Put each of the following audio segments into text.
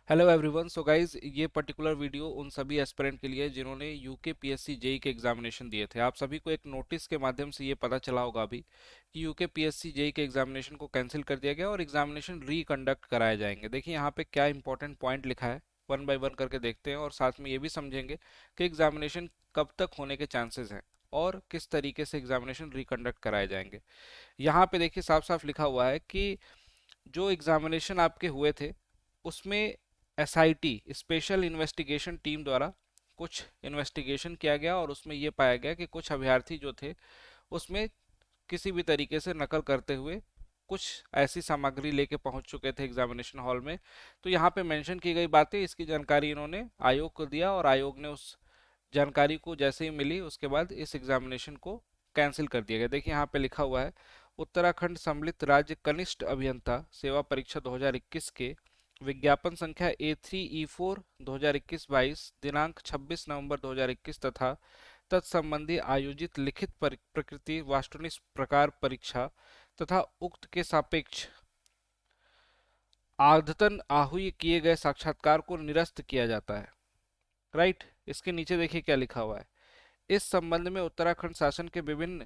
Hello everyone. So guys, ये particular video उन सभी एस्पिरेंट के लिए है जिन्होंने यूके पीएससी जेई के एग्जामिनेशन दिए थे। आप सभी को एक नोटिस के माध्यम से ये पता चला होगा अभी कि यूके पीएससी जेई के एग्जामिनेशन को कैंसिल कर दिया गया और एग्जामिनेशन रीकंडक्ट कराए जाएंगे। देखिए यहाँ पे क्या इंपॉर्टेंट पॉइंट लिखा है, वन बाय वन करके देखते हैं और साथ में ये भी समझेंगे कि एग्जामिनेशन कब तक होने के चांसेस हैं और किस तरीके से एग्जामिनेशन रिकंडक्ट कराए जाएंगे। यहाँ पे देखिए साफ साफ लिखा हुआ है कि जो एग्जामिनेशन आपके हुए थे उसमें एसआईटी स्पेशल इन्वेस्टिगेशन टीम द्वारा कुछ इन्वेस्टिगेशन किया गया और उसमें ये पाया गया कि कुछ अभ्यर्थी जो थे उसमें किसी भी तरीके से नकल करते हुए कुछ ऐसी सामग्री लेके पहुंच चुके थे एग्जामिनेशन हॉल में। तो यहाँ पे मेंशन की गई बातें, इसकी जानकारी इन्होंने आयोग को दिया और आयोग ने उस जानकारी को जैसे ही मिली उसके बाद इस एग्जामिनेशन को कैंसिल कर दिया गया। देखिए यहाँ पे लिखा हुआ है, उत्तराखंड सम्मिलित राज्य कनिष्ठ अभियंता सेवा परीक्षा 2021 के विज्ञापन संख्या A3E4 2021-22 दिनांक 26 नवंबर 2021 तथा तत्संबंधी आयोजित लिखित प्रकृति वास्तुनिष्ठ प्रकार परीक्षा तथा उक्त के सापेक्ष आदतन आहूय किए गए साक्षात्कार को निरस्त किया जाता है। राइट, इसके नीचे देखिए क्या लिखा हुआ है। इस संबंध में उत्तराखंड शासन के विभिन्न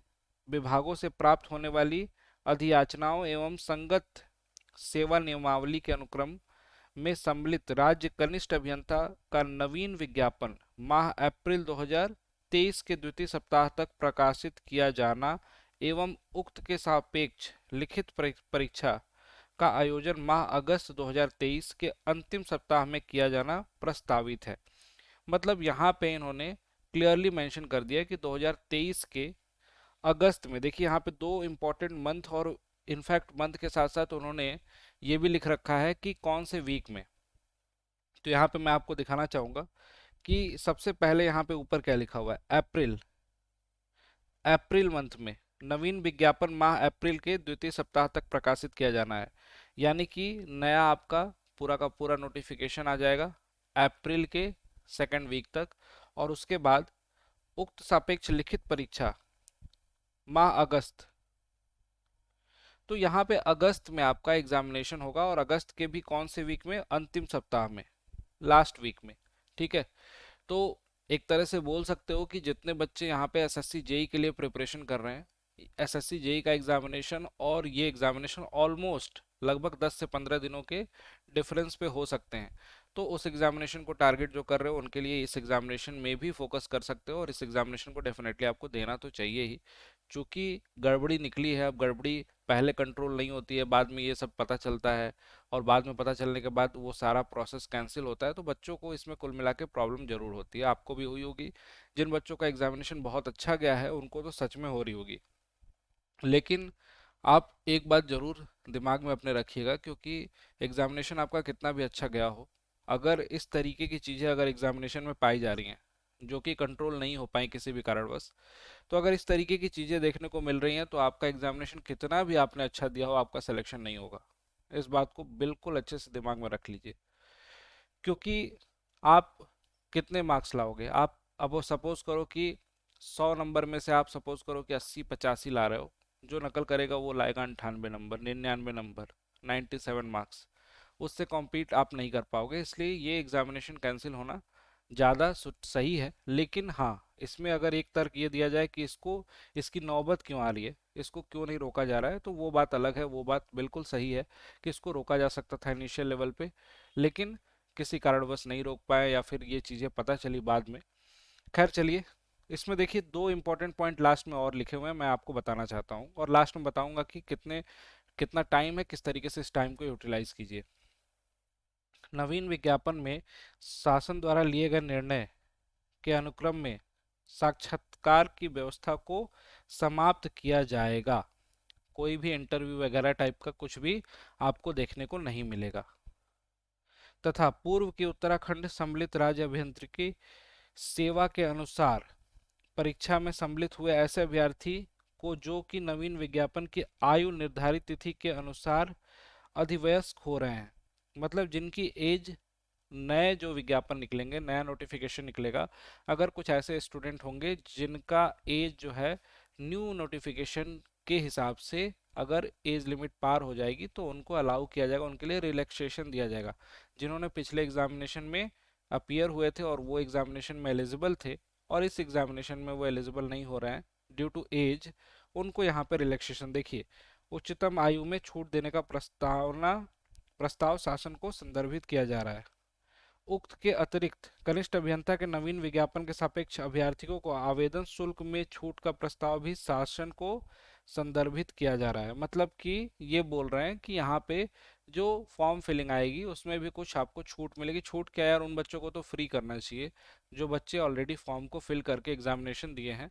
विभागों से प्राप्त होने वाली अधियाचनाओं एवं संगत सेवा नियमावली के अनुक्रम में सम्मिलित राज्य कनिष्ठ अभियंता का नवीन विज्ञापन माह अप्रैल 2023 के द्वितीय सप्ताह तक प्रकाशित किया जाना एवं उक्त के सापेक्ष लिखित परीक्षा का आयोजन माह अगस्त 2023 के अंतिम सप्ताह में किया जाना प्रस्तावित है। मतलब यहाँ पे इन्होंने क्लियरली मेंशन कर दिया कि 2023 के अगस्त में, देखिए यहाँ पे दो इम्पोर्टेंट मंथ और इनफैक्ट मंथ के साथ साथ उन्होंने ये भी लिख रखा है कि कौन से वीक में। तो यहाँ पे मैं आपको दिखाना चाहूंगा कि सबसे पहले यहाँ पे ऊपर क्या लिखा हुआ है, अप्रैल अप्रैल मंथ में नवीन विज्ञापन माह अप्रैल के द्वितीय सप्ताह तक प्रकाशित किया जाना है। यानी कि नया आपका पूरा का पूरा नोटिफिकेशन आ जाएगा अप्रैल के सेकेंड वीक तक और उसके बाद उक्त सापेक्ष लिखित परीक्षा माह अगस्त। तो यहाँ पे अगस्त में आपका एग्जामिनेशन होगा और अगस्त के भी कौन से वीक में, अंतिम सप्ताह में, लास्ट वीक में। ठीक है, तो एक तरह से बोल सकते हो कि जितने बच्चे यहाँ पे एसएससी जेई के लिए प्रिपरेशन कर रहे हैं, एसएससी जेई का एग्जामिनेशन और ये एग्जामिनेशन ऑलमोस्ट लगभग 10 से 15 दिनों के डिफरेंस पे हो सकते हैं। तो उस एग्जामिनेशन को टारगेट जो कर रहे हो उनके लिए इस एग्जामिनेशन में भी फोकस कर सकते हो और इस एग्जामिनेशन को डेफिनेटली आपको देना तो चाहिए ही। चूंकि गड़बड़ी निकली है, अब गड़बड़ी पहले कंट्रोल नहीं होती है, बाद में ये सब पता चलता है और बाद में पता चलने के बाद वो सारा प्रोसेस कैंसिल होता है, तो बच्चों को इसमें कुल मिला के प्रॉब्लम जरूर होती है। आपको भी हुई होगी, जिन बच्चों का एग्जामिनेशन बहुत अच्छा गया है उनको तो सच में हो रही होगी। लेकिन आप एक बात जरूर दिमाग में अपने रखिएगा, क्योंकि एग्जामिनेशन आपका कितना भी अच्छा गया हो, अगर इस तरीके की चीज़ें अगर एग्जामिनेशन में पाई जा रही हैं जो कि कंट्रोल नहीं हो पाई किसी भी कारणवश, तो अगर इस तरीके की चीज़ें देखने को मिल रही हैं तो आपका एग्जामिनेशन कितना भी आपने अच्छा दिया हो आपका सिलेक्शन नहीं होगा। इस बात को बिल्कुल अच्छे से दिमाग में रख लीजिए। क्योंकि आप कितने मार्क्स लाओगे, आप अब वो सपोज करो कि 100 नंबर में से आप सपोज करो कि 80-85 ला रहे हो, जो नकल करेगा वो लाएगा 98 नंबर, 99 नंबर, 97 मार्क्स। उससे कॉम्पीट आप नहीं कर पाओगे, इसलिए ये एग्जामिनेशन कैंसिल होना ज़्यादा सही है। लेकिन हाँ, इसमें अगर एक तर्क ये दिया जाए कि इसको, इसकी नौबत क्यों आ रही है, इसको क्यों नहीं रोका जा रहा है, तो वो बात अलग है, वो बात बिल्कुल सही है कि इसको रोका जा सकता था इनिशियल लेवल पे, लेकिन किसी कारणवश नहीं रोक पाए या फिर ये चीज़ें पता चली बाद में। खैर चलिए, इसमें देखिए दो इंपॉर्टेंट पॉइंट लास्ट में और लिखे हुए हैं, मैं आपको बताना चाहता हूँ और लास्ट में बताऊंगा कि कितना टाइम है, किस तरीके से इस टाइम को यूटिलाइज कीजिए। नवीन विज्ञापन में शासन द्वारा लिए गए निर्णय के अनुक्रम में साक्षात्कार की व्यवस्था को समाप्त किया जाएगा। कोई भी इंटरव्यू वगैरह टाइप का कुछ भी आपको देखने को नहीं मिलेगा। तथा पूर्व की उत्तराखंड सम्मिलित राज्य अभियांत्रिकी सेवा के अनुसार परीक्षा में सम्मिलित हुए ऐसे अभ्यर्थी को जो कि नवीन विज्ञापन की आयु निर्धारित तिथि के अनुसार अधिवयस्क हो रहे हैं, मतलब जिनकी एज, नए जो विज्ञापन निकलेंगे, नया नोटिफिकेशन निकलेगा, अगर कुछ ऐसे स्टूडेंट होंगे जिनका एज जो है न्यू नोटिफिकेशन के हिसाब से अगर एज लिमिट पार हो जाएगी तो उनको अलाउ किया जाएगा, उनके लिए रिलैक्सेशन दिया जाएगा। जिन्होंने पिछले एग्जामिनेशन में अपीयर हुए थे और वो एग्जामिनेशन में एलिजिबल थे और इस एग्जामिनेशन में वो एलिजिबल नहीं हो रहे हैं ड्यू टू एज, उनको यहाँ पे रिलैक्सेशन देखिए। उच्चतम आयु में छूट देने का प्रस्ताव शासन को संदर्भित किया जा रहा है। उक्त के अतिरिक्त कनिष्ठ अभियंता के नवीन विज्ञापन के सापेक्ष अभ्यर्थियों को आवेदन शुल्क में छूट का प्रस्ताव भी शासन को संदर्भित किया जा रहा है। मतलब कि ये बोल रहे हैं कि यहाँ पे जो फॉर्म फिलिंग आएगी उसमें भी कुछ आपको छूट मिलेगी। छूट क्या यार, उन बच्चों को तो फ्री करना चाहिए जो बच्चे ऑलरेडी फॉर्म को फिल करके एग्जामिनेशन दिए हैं।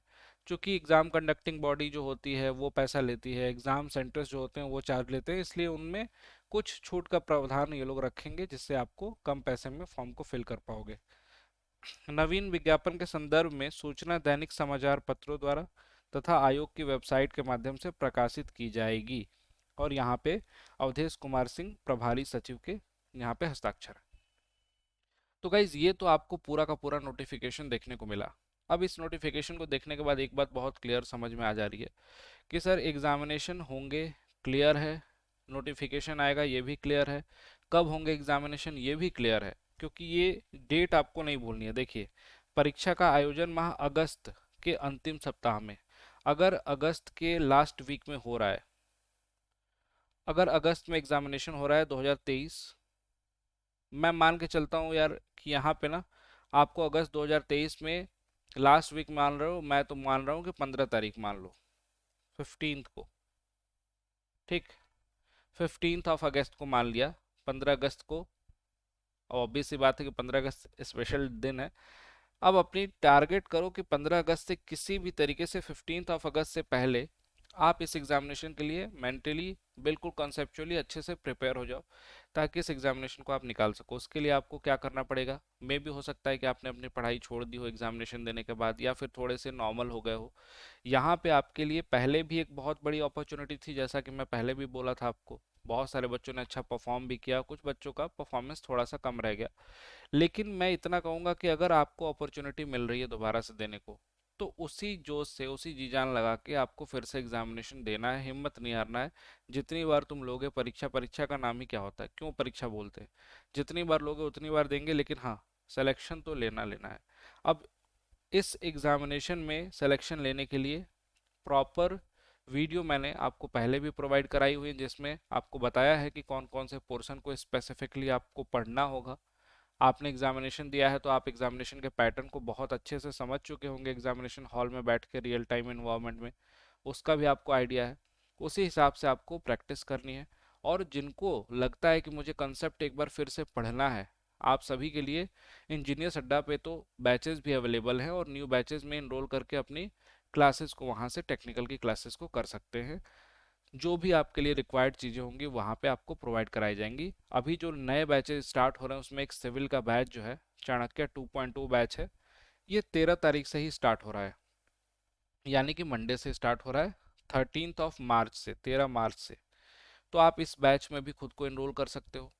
चूंकि एग्जाम कंडक्टिंग बॉडी जो होती है वो पैसा लेती है, एग्जाम सेंटर्स जो होते हैं वो चार्ज लेते हैं, इसलिए उनमें कुछ छूट का प्रावधान ये लोग रखेंगे जिससे आपको कम पैसे में फॉर्म को फिल कर पाओगे। नवीन विज्ञापन के संदर्भ में सूचना दैनिक समाचार पत्रों द्वारा तथा आयोग की वेबसाइट के माध्यम से प्रकाशित की जाएगी। और यहाँ पे अवधेश कुमार सिंह प्रभारी सचिव के यहाँ पे हस्ताक्षर है। तो गाइज ये तो आपको पूरा का पूरा नोटिफिकेशन देखने को मिला। अब इस नोटिफिकेशन को देखने के बाद एक बात बहुत क्लियर समझ में आ जा रही है कि सर एग्जामिनेशन होंगे, क्लियर है, नोटिफिकेशन आएगा ये भी क्लियर है, कब होंगे एग्जामिनेशन ये भी क्लियर है। क्योंकि ये डेट आपको नहीं भूलनी है। देखिए, परीक्षा का आयोजन माह अगस्त के अंतिम सप्ताह में, अगर अगस्त के लास्ट वीक में हो रहा है, अगर अगस्त में एग्जामिनेशन हो रहा है 2023, मैं मान के चलता हूँ यार कि यहाँ पे ना आपको अगस्त 2023 में लास्ट वीक मान रहे हो, मैं तो मान रहा हूँ कि 15 तारीख मान लो, 15th को, ठीक, 15 अगस्त को मान लिया, 15 अगस्त को। और ऑब्वियस सी बात है कि 15 अगस्त स्पेशल दिन है। अब अपनी टारगेट करो कि 15 अगस्त से किसी भी तरीके से 15 अगस्त से पहले आप इस एग्जामिनेशन के लिए मेंटली बिल्कुल कॉन्सेप्चुअली अच्छे से प्रिपेयर हो जाओ ताकि इस एग्जामिनेशन को आप निकाल सको। उसके लिए आपको क्या करना पड़ेगा, मे भी हो सकता है कि आपने अपनी पढ़ाई छोड़ दी हो एग्जामिनेशन देने के बाद, या फिर थोड़े से नॉर्मल हो गए हो। यहाँ पे आपके लिए पहले भी एक बहुत बड़ी अपॉर्चुनिटी थी, जैसा कि मैं पहले भी बोला था आपको, बहुत सारे बच्चों ने अच्छा परफॉर्म भी किया, कुछ बच्चों का परफॉर्मेंस थोड़ा सा कम रह गया। लेकिन मैं इतना कहूंगा कि अगर आपको अपॉर्चुनिटी मिल रही है दोबारा से देने को, तो उसी जोश से, उसी जी जान लगा के आपको फिर से एग्जामिनेशन देना है, हिम्मत नहीं हारना है। जितनी बार तुम लोगे परीक्षा, परीक्षा का नाम ही क्या होता है, क्यों परीक्षा बोलते हैं, जितनी बार लोगे उतनी बार देंगे, लेकिन हाँ, सिलेक्शन तो लेना लेना है। अब इस एग्जामिनेशन में सिलेक्शन लेने के लिए प्रॉपर वीडियो मैंने आपको पहले भी प्रोवाइड कराई हुई है, जिसमें आपको बताया है कि कौन कौन से पोर्शन को स्पेसिफिकली आपको पढ़ना होगा। आपने एग्जामिनेशन दिया है तो आप एग्जामिनेशन के पैटर्न को बहुत अच्छे से समझ चुके होंगे एग्जामिनेशन हॉल में बैठ के रियल टाइम इन्वायरमेंट में, उसका भी आपको आइडिया है। उसी हिसाब से आपको प्रैक्टिस करनी है। और जिनको लगता है कि मुझे कंसेप्ट एक बार फिर से पढ़ना है, आप सभी के लिए इंजीनियर्स अड्डा पे तो बैचेस भी अवेलेबल हैं और न्यू बैचेस में इनरोल करके अपनी क्लासेस को, वहाँ से टेक्निकल की क्लासेस को कर सकते हैं। जो भी आपके लिए रिक्वायर्ड चीज़ें होंगी वहाँ पे आपको प्रोवाइड कराई जाएंगी। अभी जो नए बैचेस स्टार्ट हो रहे हैं उसमें एक सिविल का बैच जो है, चाणक्य 2.2 बैच है, ये 13 तारीख से ही स्टार्ट हो रहा है, यानी कि मंडे से स्टार्ट हो रहा है, 13 मार्च से, 13 मार्च से। तो आप इस बैच में भी खुद को एनरोल कर सकते हो।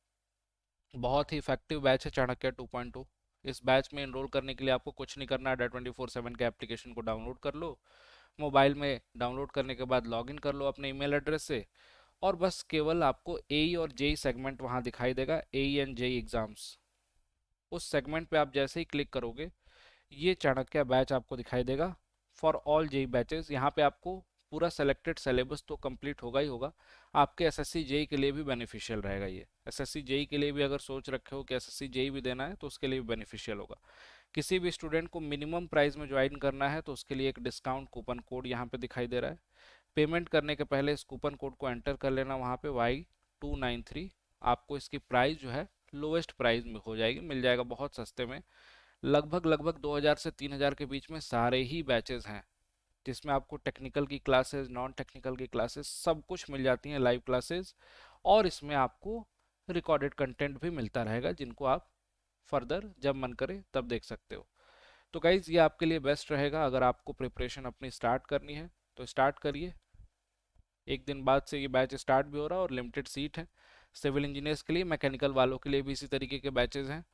बहुत ही इफेक्टिव बैच है चाणक्य 2.2। इस बैच में एनरोल करने के लिए आपको कुछ नहीं करना है, अड्डा 24/7 के एप्लीकेशन को डाउनलोड कर लो, मोबाइल में डाउनलोड करने के बाद लॉगिन कर लो अपने ईमेल एड्रेस से, और बस केवल आपको एई और जेई सेगमेंट वहाँ दिखाई देगा, एई एंड जेई एग्जाम्स। उस सेगमेंट पे आप जैसे ही क्लिक करोगे ये चाणक्य बैच आपको दिखाई देगा फॉर ऑल जेई बैचेस। यहाँ पे आपको पूरा सेलेक्टेड सिलेबस तो कंप्लीट होगा ही होगा, आपके एसएससी जेई के लिए भी बेनिफिशियल रहेगा। ये एसएससी जेई के लिए भी अगर सोच रखे हो कि एसएससी जेई भी देना है तो उसके लिए भी बेनिफिशियल होगा। किसी भी स्टूडेंट को मिनिमम प्राइस में ज्वाइन करना है तो उसके लिए एक डिस्काउंट कूपन कोड यहाँ पे दिखाई दे रहा है। पेमेंट करने के पहले इस कूपन कोड को एंटर कर लेना वहाँ पे Y293। आपको इसकी प्राइस जो है लोएस्ट प्राइस में हो जाएगी, मिल जाएगा बहुत सस्ते में। लगभग लगभग 2000 से 3000 के बीच में सारे ही बैचेस हैं, जिसमें आपको टेक्निकल की क्लासेस, नॉन टेक्निकल की क्लासेस सब कुछ मिल जाती हैं, लाइव क्लासेस। और इसमें आपको रिकॉर्डेड कंटेंट भी मिलता रहेगा जिनको आप फर्दर जब मन करे तब देख सकते हो। तो गाइज ये आपके लिए बेस्ट रहेगा। अगर आपको प्रिपरेशन अपनी स्टार्ट करनी है तो स्टार्ट करिए। एक दिन बाद से ये बैच स्टार्ट भी हो रहा है और लिमिटेड सीट है। सिविल इंजीनियर्स के लिए, मैकेनिकल वालों के लिए भी इसी तरीके के बैचेज हैं,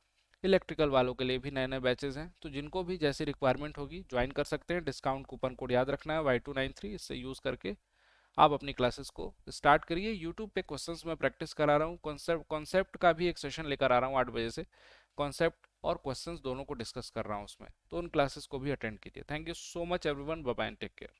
इलेक्ट्रिकल वालों के लिए भी नए नए बैचेज हैं। तो जिनको भी जैसी रिक्वायरमेंट होगी ज्वाइन कर सकते हैं। डिस्काउंट कूपन कोड याद रखना है Y293, इससे यूज़ करके आप अपनी क्लासेस को स्टार्ट करिए। यूट्यूब पे क्वेश्चंस मैं प्रैक्टिस करा रहा हूँ, कॉन्सेप्ट का भी एक सेशन लेकर आ रहा हूँ 8 बजे से। कॉन्सेप्ट और क्वेश्चंस दोनों को डिस्कस कर रहा हूँ उसमें, तो उन क्लासेस को भी अटेंड कीजिए। Thank you so much everyone, bye bye and take care.